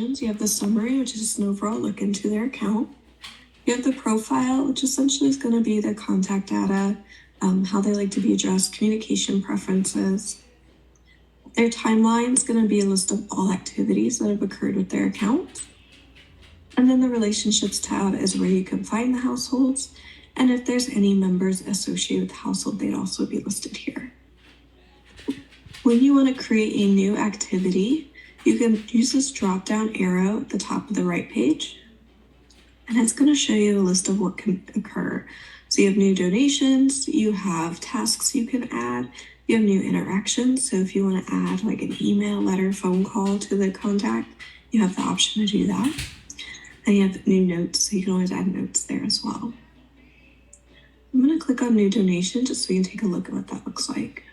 You have the summary, which is an overall look into their account. You have the profile, which essentially is going to be their contact data, how they like to be addressed, communication preferences. Their timeline is going to be a list of all activities that have occurred with their account. And then the relationships tab is where you can find the households. And if there's any members associated with the household, they'd also be listed here. When you want to create a new activity, you can use this drop-down arrow at the top of the right page, and it's going to show you a list of what can occur. So you have new donations, you have tasks you can add, you have new interactions. So if you want to add like an email, letter, phone call to the contact, you have the option to do that. And you have new notes, so you can always add notes there as well. I'm going to click on new donation just so you can take a look at what that looks like.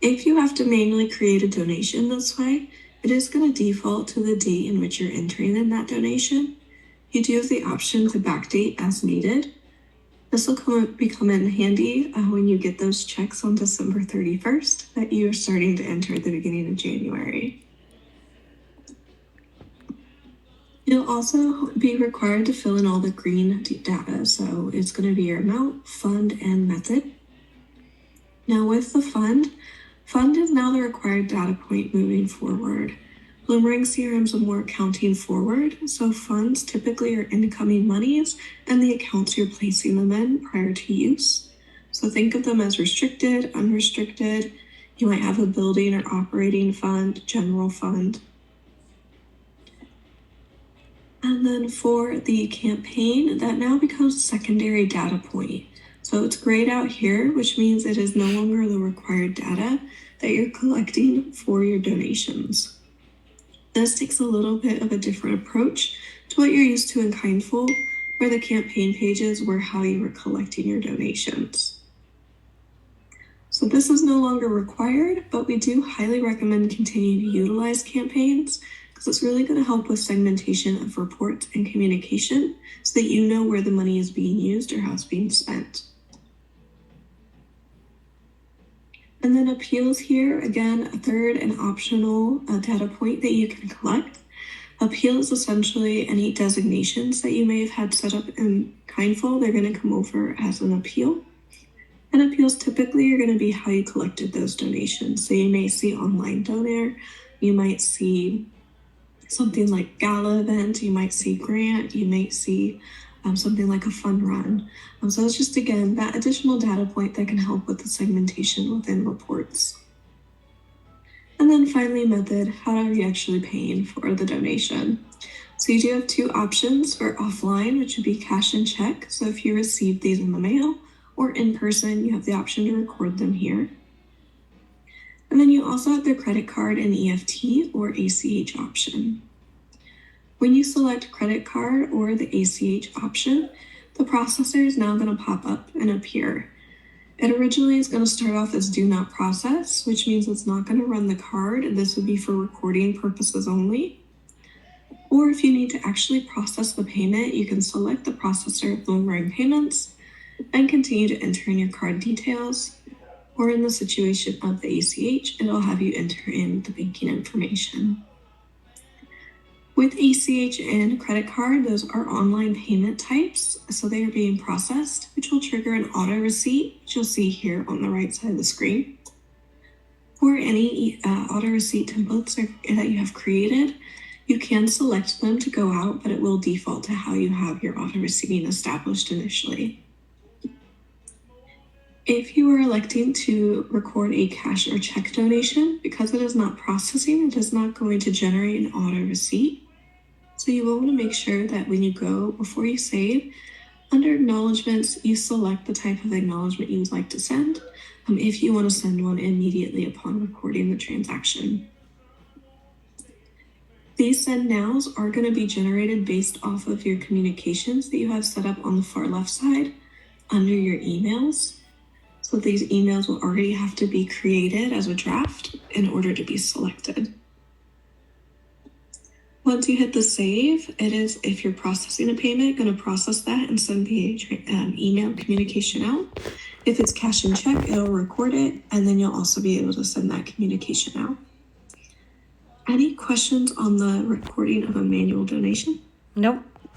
If you have to manually create a donation this way, it is going to default to the date in which you're entering in that donation. You do have the option to backdate as needed. This will come in handy when you get those checks on December 31st that you're starting to enter at the beginning of January. You'll also be required to fill in all the green data. So it's going to be your amount, fund, and method. Now with the fund is now the required data point moving forward. Bloomerang CRM is more accounting forward, so funds typically are incoming monies and the accounts you're placing them in prior to use. So think of them as restricted, unrestricted. You might have a building or operating fund, general fund. And then for the campaign, that now becomes secondary data point. So it's grayed out here, which means it is no longer the required data that you're collecting for your donations. This takes a little bit of a different approach to what you're used to in Kindful, where the campaign pages were how you were collecting your donations. So this is no longer required, but we do highly recommend continuing to utilize campaigns because it's really going to help with segmentation of reports and communication so that you know where the money is being used or how it's being spent. And then appeals here, again, a third and optional data point that you can collect. Appeal is essentially any designations that you may have had set up in Kindful. They're going to come over as an appeal. And appeals typically are going to be how you collected those donations. So you may see online donor, you might see something like gala event, you might see grant, you might see something like a fun run. So it's just, again, that additional data point that can help with the segmentation within reports. And then finally, method, how are you actually paying for the donation? So you do have two options for offline, which would be cash and check. So if you receive these in the mail or in person, you have the option to record them here. And then you also have the credit card and EFT or ACH option. When you select credit card or the ACH option, the processor is now going to pop up and appear. It originally is going to start off as do not process, which means it's not going to run the card, and this would be for recording purposes only. Or if you need to actually process the payment, you can select the processor of Bloomerang Payments and continue to enter in your card details. Or in the situation of the ACH, it'll have you enter in the banking information. With ACH and credit card, those are online payment types, so they are being processed, which will trigger an auto receipt, which you'll see here on the right side of the screen. For any auto receipt templates that you have created, you can select them to go out, but it will default to how you have your auto receiving established initially. If you are electing to record a cash or check donation, because it is not processing, it is not going to generate an auto receipt. So you will want to make sure that when you go, before you save, under acknowledgements, you select the type of acknowledgement you would like to send, if you want to send one immediately upon recording the transaction. These send nows are going to be generated based off of your communications that you have set up on the far left side under your emails. So these emails will already have to be created as a draft in order to be selected. Once you hit the save, it is, if you're processing a payment, going to process that and send the email communication out. If it's cash and check, it'll record it, and then you'll also be able to send that communication out. Any questions on the recording of a manual donation? Nope.